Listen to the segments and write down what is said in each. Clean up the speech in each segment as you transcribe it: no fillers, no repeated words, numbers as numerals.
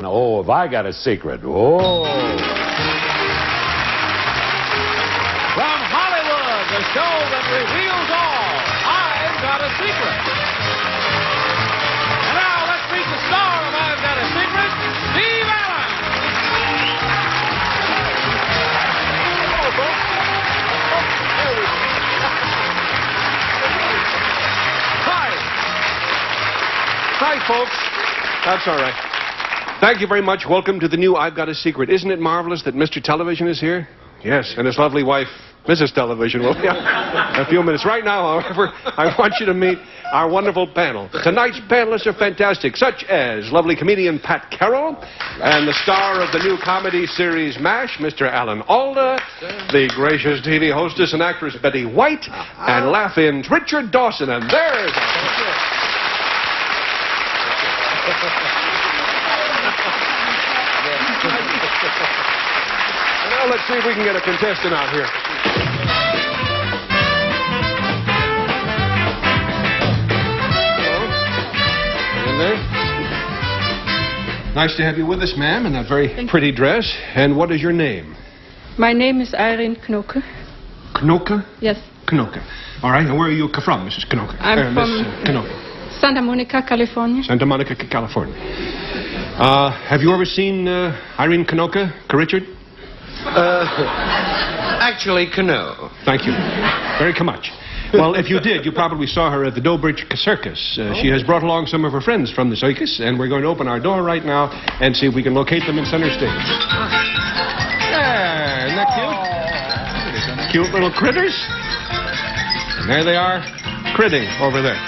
Oh, have I got a secret? Oh. From Hollywood, the show that reveals all, I've Got a Secret. And now let's meet the star of I've Got a Secret, Steve Allen. Hello, folks. There we go. Hi. Hi, folks. That's all right. Thank you very much. Welcome to the new I've Got a Secret. Isn't it marvelous that Mr. Television is here? Yes, and his lovely wife, Mrs. Television, will be in a few minutes. Right now, however, I want you to meet our wonderful panel. Tonight's panelists are fantastic, such as lovely comedian Pat Carroll, and the star of the new comedy series MASH, Mr. Alan Alda, the gracious TV hostess and actress Betty White, and laugh-ins Richard Dawson. And there's... Now let's see if we can get a contestant out here. Hello. In there. Nice to have you with us, ma'am, in that very pretty dress. And what is your name? My name is Irene Knokke. Knokke? Yes. Knokke. All right, and where are you from, Mrs. Knokke? I'm from Knokke. Santa Monica, California. Santa Monica, California. Have you ever seen Irene Knokke, Richard? Actually, Cano. Thank you very much. Well, if you did, you probably saw her at the Dobrich Circus. She has brought along some of her friends from the circus, and we're going to open our door right now and see if we can locate them in center stage. There, isn't that cute? Cute little critters. And there they are, critting over there.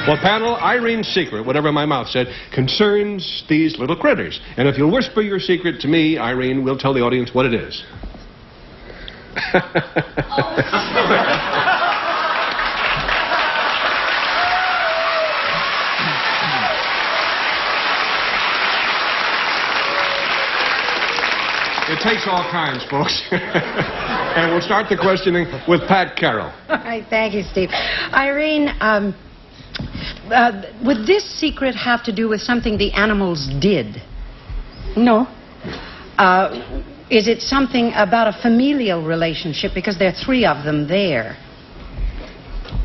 Well, panel, Irene's secret, whatever my mouth said, concerns these little critters. And if you'll whisper your secret to me, Irene, we'll tell the audience what it is. It takes all kinds, folks. And we'll start the questioning with Pat Carroll. All right, thank you, Steve. Irene, would this secret have to do with something the animals did? No. Is it something about a familial relationship, because there are three of them there?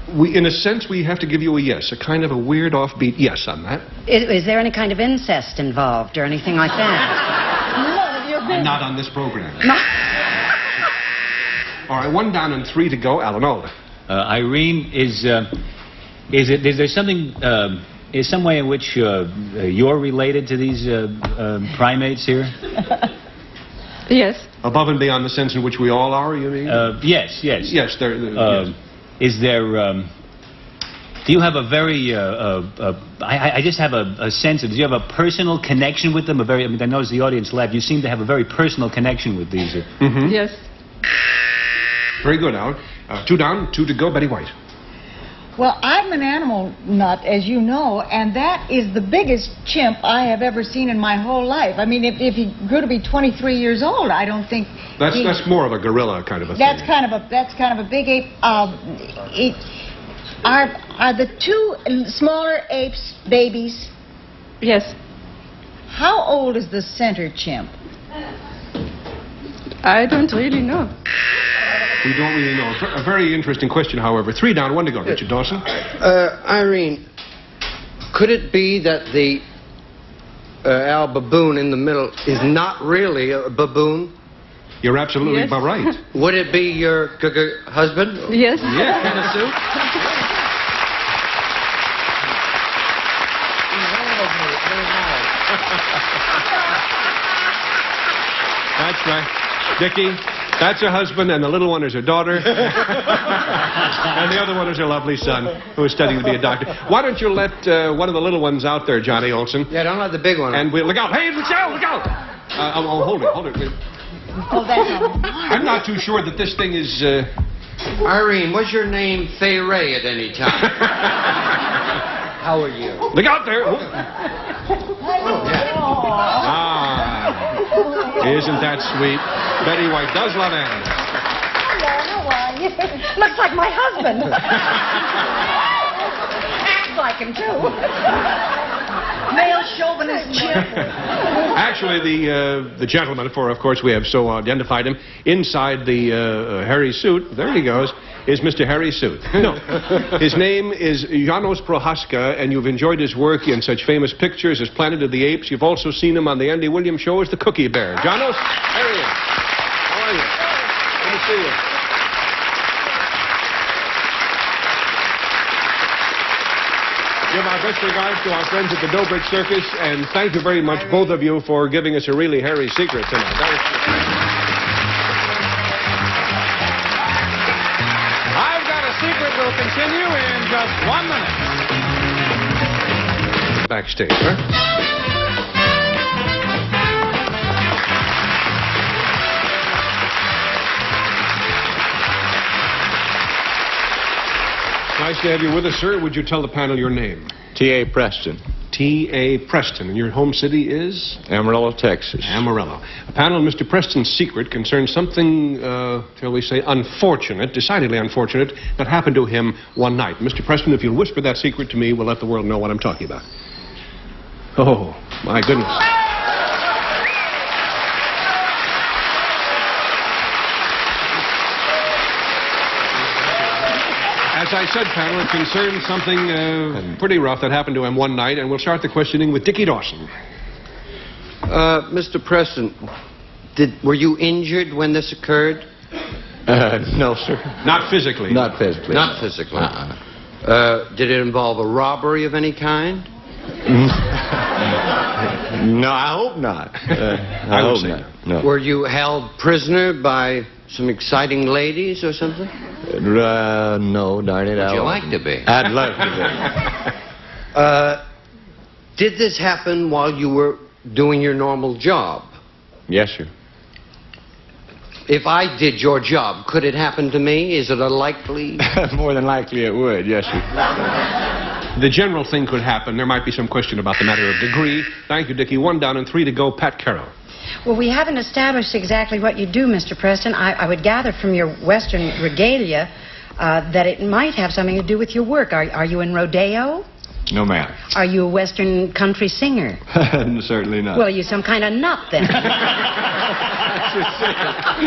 In a sense, we have to give you a yes, a kind of a weird offbeat yes on that. Is there any kind of incest involved or anything like that? Not on this program. All right, 1 down and 3 to go. Alan Alda. Irene, is there something, is some way in which you're related to these primates here? Yes. Above and beyond the sense in which we all are, you mean? Yes. Yes, yes. Is there, do you have a very, I just have a sense of, do you have a personal connection with them? I noticed the audience laughed. You seem to have a very personal connection with these. Yes. Very good, Alan. 2 down, 2 to go. Betty White. Well, I'm an animal nut, as you know, and that is the biggest chimp I have ever seen in my whole life. I mean, if he grew to be 23 years old, I don't think that's more of a gorilla kind of a thing. That's kind of a big ape. Are the 2 smaller apes babies? Yes. How old is the center chimp? I don't really know. We don't really know. A very interesting question, however. 3 down, 1 to go. Richard Dawson. Irene, could it be that the Al baboon in the middle is not really a baboon? You're absolutely Yes. right. Would it be your husband? Yes. Yeah. In a suit? That's right. Dickie, that's her husband, and the little one is her daughter. And the other one is her lovely son, who is studying to be a doctor. Why don't you let one of the little ones out there, Johnny Olson? Yeah, don't let the big one. And we'll look out. Hey, look out, look out! Hold it. Oh, that's I'm not too sure that this thing is... Irene, was your name Fay Ray at any time? How are you? Look out there! Oh. Isn't that sweet? Betty White does love animals. Hello, how are you? Looks like my husband. Acts like him, too. male chauvinist chimp. Actually, the gentleman, for of course we have so identified him, inside the hairy suit, there he goes, is Mr. Harry Suit. No, his name is Janos Prohaska, and you've enjoyed his work in such famous pictures as Planet of the Apes. You've also seen him on the Andy Williams Show as the Cookie Bear. Janos, there he is. How are you? Good to see you. Give our best regards to our friends at the Dobrich Circus, and thank you very much, both of you, for giving us a really hairy secret tonight. I've Got a Secret will continue in just 1 minute. Backstage, huh? Nice to have you with us, sir. Would you tell the panel your name? T.A. Preston, T.A. Preston. And your home city is? Amarillo, Texas. Amarillo. A panel, Mr. Preston's secret concerns something, shall we say, unfortunate, decidedly unfortunate, that happened to him one night. Mr. Preston, if you'll whisper that secret to me, we'll let the world know what I'm talking about. Oh, my goodness. As I said, panel, it concerns something pretty rough that happened to him one night, and we'll start the questioning with Dickie Dawson. Mr. Preston, were you injured when this occurred? No, sir. Not physically. Not physically. Not physically. Did it involve a robbery of any kind? No, I hope not. I hope not. No. Were you held prisoner by some exciting ladies or something? No, darn it. Would you like to be? I'd love to be. Did this happen while you were doing your normal job? Yes, sir. If I did your job, could it happen to me? Is it a likely? More than likely it would, yes, sir. The general thing could happen. There might be some question about the matter of degree. Thank you, Dickie. 1 down and 3 to go. Pat Carroll. Well, we haven't established exactly what you do, Mr. Preston. I would gather from your Western regalia that it might have something to do with your work. Are you in rodeo? No, ma'am. Are you a Western country singer? Certainly not. Well, are you some kind of nut, then?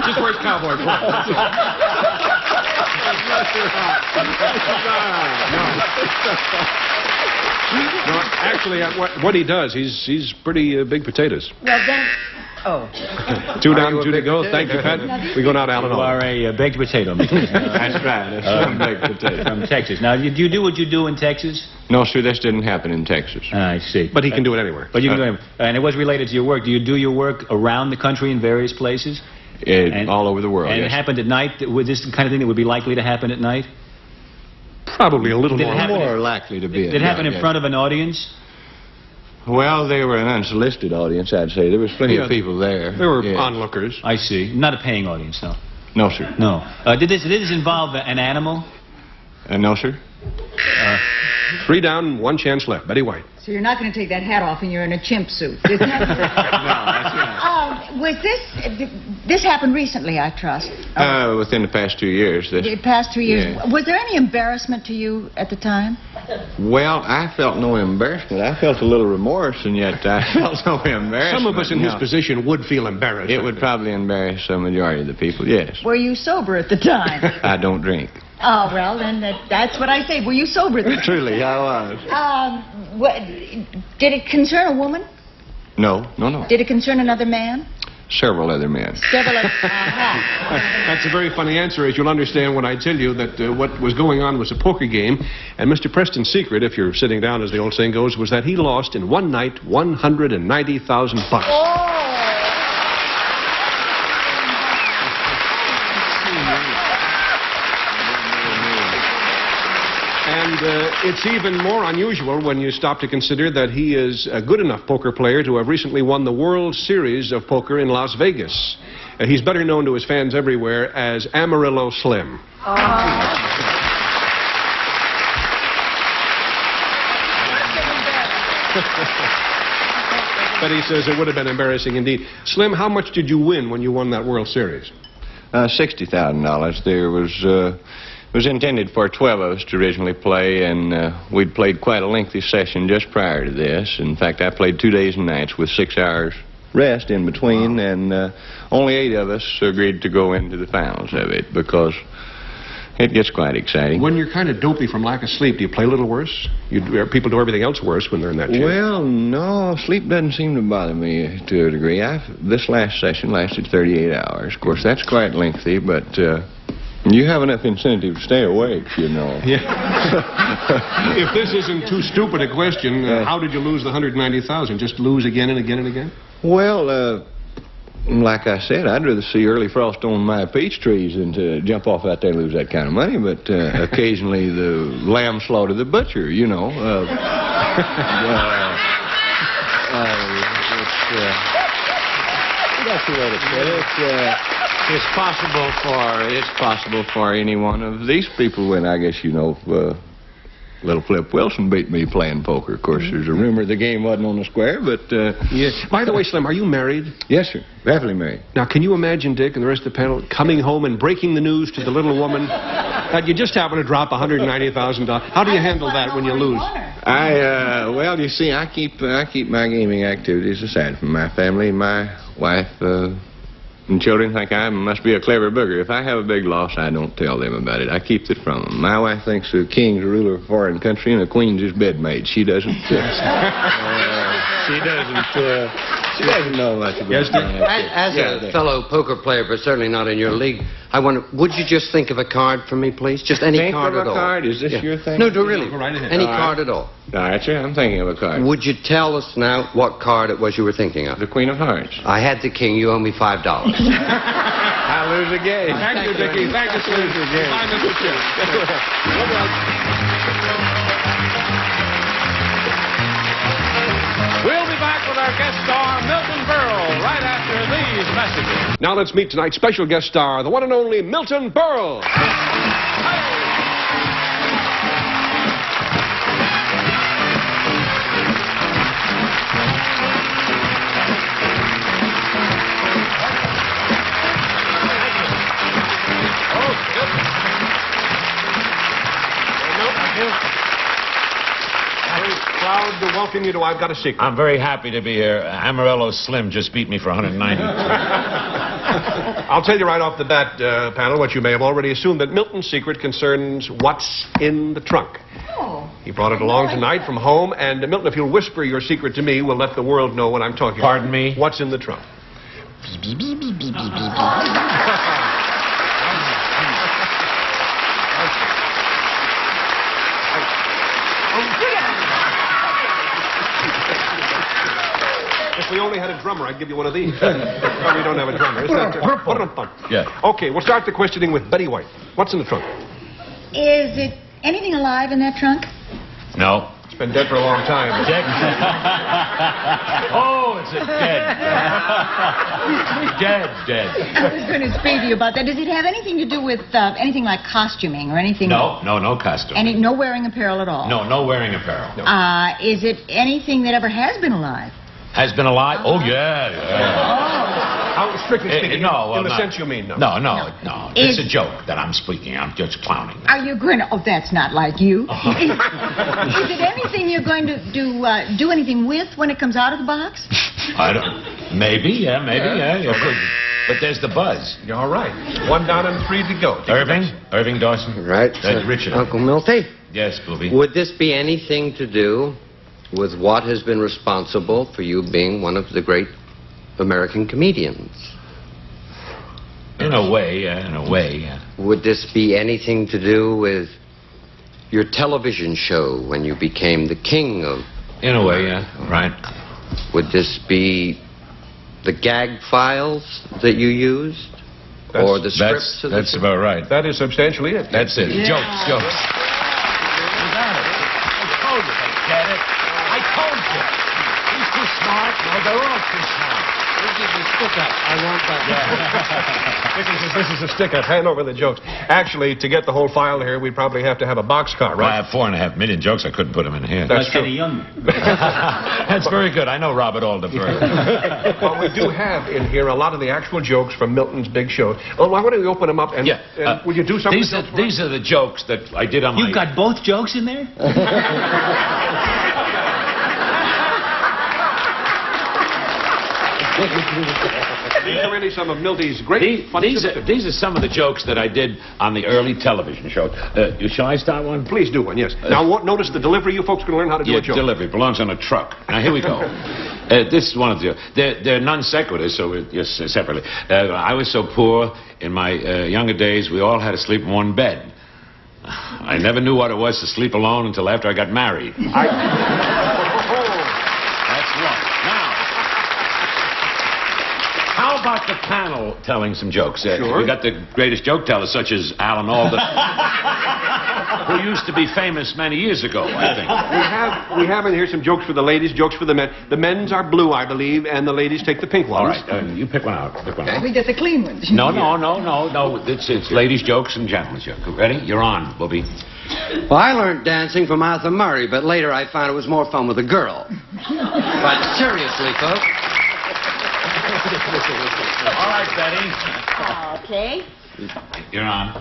Just wears cowboy clothes. No, actually, what he does, he's pretty big potatoes. Well, then... Oh. 2 down, 2 to go. Thank you, Pat. We go now to Alan. You are a baked potato, Mr. That's right. That's baked potato. From Texas. Now, do you do what you do in Texas? No, sir, this didn't happen in Texas. I see. But he can do it anywhere. But you can do it. And it was related to your work. Do you do your work around the country in various places? All over the world, And yes. it happened at night? Was this the kind of thing that would be likely to happen at night? Probably a little Did it more. happen More likely to be. Did it happen in front of an audience? Well, they were an unsolicited audience, I'd say. There was plenty of people there. There were Yes. onlookers. I see. Not a paying audience, no. No, sir. No. Did this involve an animal? No, sir. 3 down, 1 chance left. Betty White. So you're not going to take that hat off and you're in a chimp suit. Is that... No, that's right. Was this happened recently, I trust? Within the past 2 years. The past 2 years. Yeah. Was there any embarrassment to you at the time? Well, I felt no embarrassment. I felt a little remorse, and yet I felt no embarrassment. Some of us in his position would feel embarrassed. It would probably embarrass the majority of the people, yes. Were you sober at the time? I don't drink. Oh, well, then that's what I say. Were you sober at the time? Truly, I was. Did it concern a woman? No. Did it concern another man? Several other men. Several of... That's a very funny answer, as you'll understand when I tell you that what was going on was a poker game, and Mr. Preston's secret, if you're sitting down, as the old saying goes, was that he lost in one night $190,000. Oh! And it's even more unusual when you stop to consider that he is a good enough poker player to have recently won the World Series of Poker in Las Vegas. He's better known to his fans everywhere as Amarillo Slim. But he says it would have been embarrassing indeed. Slim, how much did you win when you won that World Series? $60,000. There was was intended for 12 of us to originally play, and we'd played quite a lengthy session just prior to this. In fact, I played 2 days and nights with 6 hours rest in between, and only 8 of us agreed to go into the finals of it because it gets quite exciting. When you're kind of dopey from lack of sleep, do you play a little worse? People do everything else worse when they're in that chair. Well, no, sleep doesn't seem to bother me to a degree. This last session lasted 38 hours. Of course, that's quite lengthy, but you have enough incentive to stay awake, you know. Yeah. If this isn't too stupid a question, how did you lose the $190,000? Just lose again and again and again? Well, like I said, I'd rather see early frost on my peach trees than to jump off out there and lose that kind of money. But occasionally the lamb slaughtered the butcher, you know. That's the way to put it. It's possible for any one of these people, and I guess you know, little Flip Wilson beat me playing poker. Of course, there's a rumor the game wasn't on the square, but yes. By the way, Slim, are you married? Yes, sir. Definitely married. Now, can you imagine, Dick, and the rest of the panel coming home and breaking the news to the little woman that you just happen to drop $190,000? How do you handle that when you lose? Well, you see, I keep my gaming activities aside from my family. My wife and children think I must be a clever booger. If I have a big loss, I don't tell them about it. I keep it from them. My wife thinks the king's a ruler of a foreign country and the queen's his bedmaid. She doesn't. She doesn't know much about it. As a fellow poker player, but certainly not in your league, I wonder, would you just think of a card for me, please? Just any card at all. Think of a card? Is this your thing? No, really. Go right ahead. Any card at all. All right, sir. I'm thinking of a card. Would you tell us now what card it was you were thinking of? The Queen of Hearts. I had the king. You owe me $5. I lose again. Thank you, Dickie. Thank you, Slim. Bye, Mr. Chip. We'll be back with our guest star, Milton Berle, right after these messages. Now let's meet tonight's special guest star, the one and only Milton Berle. Proud to welcome you to I've Got a Secret. I'm very happy to be here. Amarillo Slim just beat me for 190. I'll tell you right off the bat, panel, what you may have already assumed, that Milton's secret concerns what's in the trunk. Oh. He brought it along tonight from home, and Milton, if you'll whisper your secret to me, we'll let the world know what I'm talking about. Pardon me? What's in the trunk? If we only had a drummer, I'd give you one of these. But we don't have a drummer. Yeah. Okay, we'll start the questioning with Betty White. What's in the trunk? Is it anything alive in that trunk? No. It's been dead for a long time. Dead. Oh, it's a dead. Dead. I was going to speak to you about that. Does it have anything to do with anything like costuming or anything? No costume. No wearing apparel at all? No wearing apparel. No. Is it anything that ever has been alive? Has been alive? Oh, yeah. How, strictly speaking, in the sense you mean, no. No. It's a joke that I'm speaking. I'm just clowning. Are you going to... Oh, that's not like you. Is it anything you're going to do anything with when it comes out of the box? I don't... Maybe, yeah. You could. But there's the buzz. You're all right. 1 down and 3 to go. Irving Dawson. Right. Richard. Uncle Milty? Yes, Booby. Would this be anything to do with what has been responsible for you being one of the great American comedians? In a way. Would this be anything to do with your television show when you became the king of... In a way, yeah. Right. Would this be the gag files that you used? Or the scripts? That's about right. That is substantially it. That's it. Yeah. Jokes. You got it. I told you they get it. I told you. He's too smart. No, they're all too smart. stick-up. I want that. This is a stick-up. Hand over the jokes. Actually, to get the whole file here, we'd probably have to have a boxcar, Well, I right? have 4.5 million jokes. I couldn't put them in here. That's true. Kenny Young. That's very good. I know Robert Alderberg. Well, we do have in here a lot of the actual jokes from Milton's big show. Oh, why don't we open them up and, would you do something? These are the jokes that I did on my... You've got both jokes in there? These are really some of Milty's great funny These are some of the jokes that I did on the early television show. Shall I start one? Please do one, yes. Now, notice the delivery. You folks can learn how to do a joke. Delivery belongs on a truck. Now, here we go. This is one of the... They're non sequiturs, so we're just separately. I was so poor, in my younger days, we all had to sleep in one bed. I never knew what it was to sleep alone until after I got married. That's one. Now, how about the panel telling some jokes? Sure. We got the greatest joke tellers, such as Alan Alda, who used to be famous many years ago, I think. We have in here some jokes for the ladies, jokes for the men. The men's are blue, I believe, and the ladies take the pink ones. All right, you pick one out. Pick one out. We get the clean ones. No. It's ladies' jokes and gentlemen's jokes. Ready? You're on, Bobby. Well, I learned dancing from Arthur Murray, but later I found it was more fun with a girl. But seriously, folks. All right, Betty. Okay. You're on.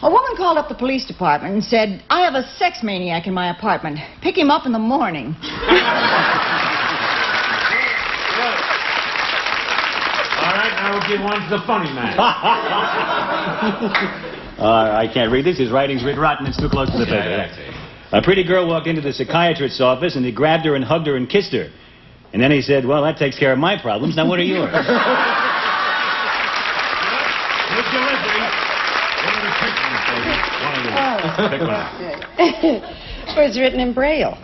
A woman called up the police department and said, I have a sex maniac in my apartment. Pick him up in the morning. All right, now we'll give one to the funny man. I can't read this. His writing's writ rotten. It's too close to the paper. A pretty girl walked into the psychiatrist's office, and he grabbed her and hugged her and kissed her. And then he said, well, that takes care of my problems. Now, what are yours? Good delivery. Pick one out. Well, it's written in Braille.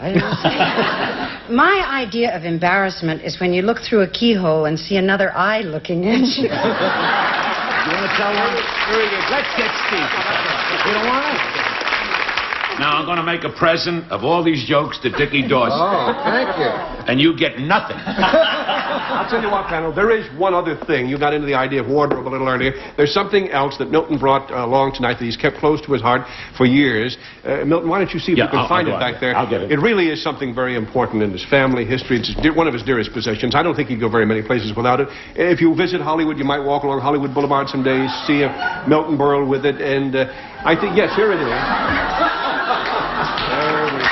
My idea of embarrassment is when you look through a keyhole and see another eye looking at you. You want to tell one? Very good. Let's get Steve. You don't want to? Now, I'm going to make a present of all these jokes to Dickie Dawson. Oh, thank you. And you get nothing. I'll tell you what, panel, there is one other thing. You got into the idea of wardrobe a little earlier. There's something else that Milton brought along tonight that he's kept close to his heart for years. Milton, why don't you see if you can find it back there? I'll get it. It really is something very important in his family history. It's one of his dearest possessions. I don't think he'd go very many places without it. If you visit Hollywood, you might walk along Hollywood Boulevard some days, see a Milton Berle with it, and I think, yes, here it is. There we go.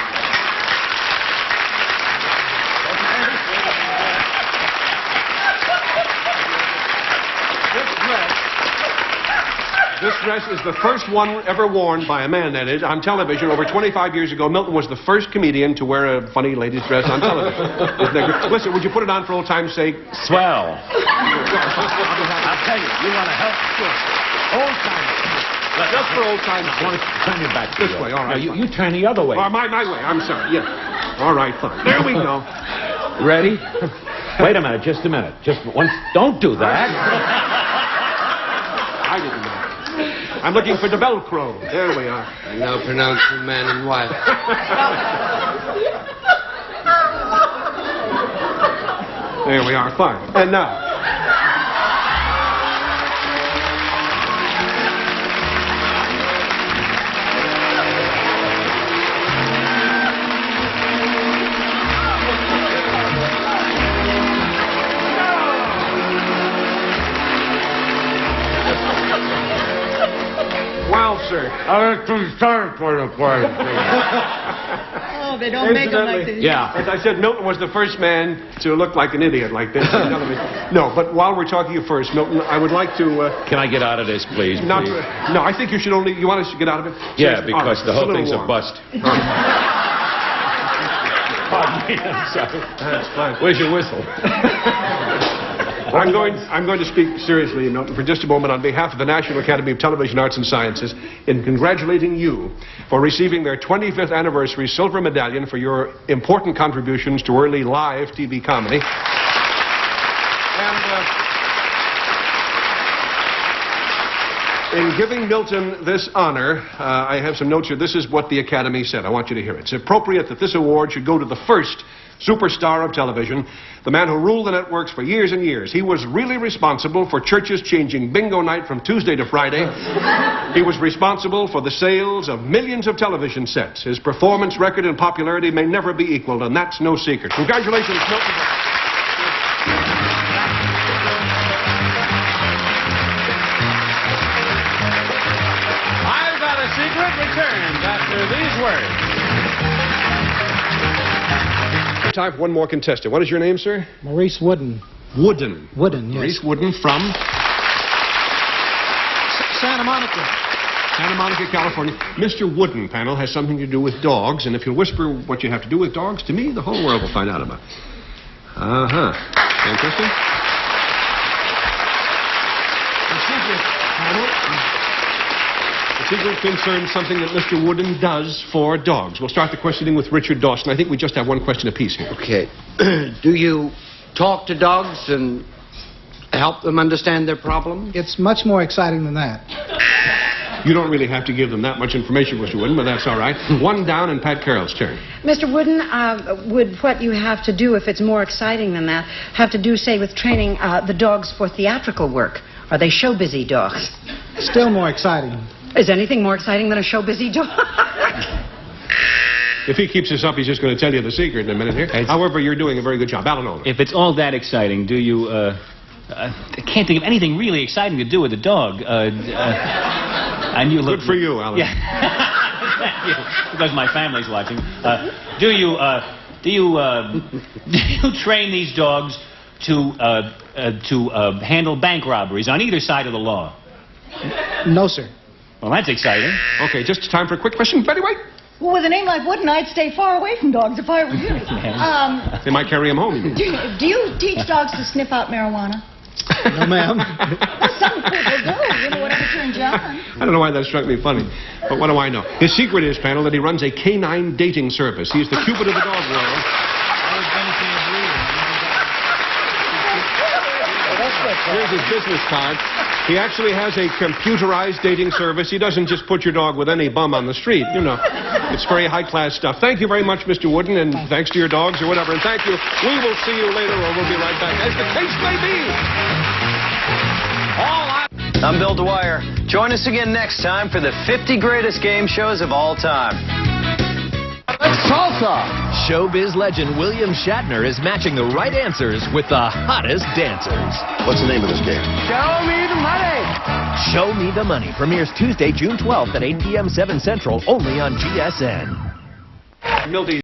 This dress is the first one ever worn by a man, that is, on television. Over 25 years ago, Milton was the first comedian to wear a funny ladies' dress on television. Isn't that great? Listen, would you put it on for old time's sake? Swell. I'll tell you, you want to help? Sure. Old timers. Just for old time's I want to turn you back this way, all right. No, you turn the other way. Oh, my way, I'm sorry, yeah. All right, fine. There we go. Ready? Wait a minute, just a minute. Just once. Don't do that. I didn't know. I'm looking for the Velcro. There we are. I now pronounce you man and wife. There we are, fine. And now. Wow, sir. I'm too sorry for the party. Oh, they don't make them like this. Yeah. As I said, Milton was the first man to look like an idiot like this. No, but while we're talking to you first, Milton, I would like to... Can I get out of this, please? Not, please? no, I think you should only... You want us to get out of it? Yeah, Seriously? because All right, the whole it's thing's a little warm. bust. Pardon me, I'm sorry. That's fine. Where's your whistle? I'm going to speak seriously, Milton, for just a moment on behalf of the National Academy of Television Arts and Sciences in congratulating you for receiving their 25th anniversary silver medallion for your important contributions to early live TV comedy. And in giving Milton this honor, I have some notes here. This is what the Academy said. I want you to hear it. It's appropriate that this award should go to the first superstar of television, the man who ruled the networks for years and years. He was really responsible for churches changing bingo night from Tuesday to Friday. He was responsible for the sales of millions of television sets. His performance record and popularity may never be equaled, and that's no secret. Congratulations, Milton. I've Got a Secret returns after these words. Time for one more contestant. What is your name, sir? Maurice Wooden. Wooden. Wooden, yes. Maurice Wooden from Santa Monica. Santa Monica, California. Mr. Wooden, panel, has something to do with dogs, and if you'll whisper what you have to do with dogs to me, the whole world will find out about it. Uh-huh. Interesting. The secret concerns something that Mr. Wooden does for dogs. We'll start the questioning with Richard Dawson. I think we just have one question apiece here. Okay. Do you talk to dogs and help them understand their problem? It's much more exciting than that. You don't really have to give them that much information, Mr. Wooden, but that's all right. One down, and Pat Carroll's turn. Mr. Wooden, would what you have to do, if it's more exciting than that, have to do, say, with training the dogs for theatrical work? Are they show-busy dogs? Still more exciting. Is anything more exciting than a show-busy dog? If he keeps this up, he's just going to tell you the secret in a minute here. However, you're doing a very good job. Alan Olin. If it's all that exciting, do you, I can't think of anything really exciting to do with a dog. And you look... Good for you, Alan. Yeah. Thank you. Because my family's watching. Do you train these dogs to handle bank robberies on either side of the law? No, sir. Well, that's exciting. Okay, just time for a quick question. Betty White. Well, with a name like Wooden, I'd stay far away from dogs if I were you. They might carry him home. You mean. Do you teach dogs to sniff out marijuana? No, ma'am. Well, some people do, whatever turns you on. I don't know why that struck me funny, but what do I know? His secret is, panel, that he runs a canine dating service. He's the Cupid of the dog world. Here's his business card. He actually has a computerized dating service. He doesn't just put your dog with any bum on the street, you know. It's very high-class stuff. Thank you very much, Mr. Wooden, and thanks to your dogs or whatever. And thank you. We will see you later, or we'll be right back, as the case may be. I'm Bill Dwyer. Join us again next time for the 50 greatest game shows of all time. Let's salsa. Showbiz legend William Shatner is matching the right answers with the hottest dancers. What's the name of this game? Show me the money. Show Me the Money premieres Tuesday, June 12th at 8 p.m. 7 Central, only on GSN. Milty.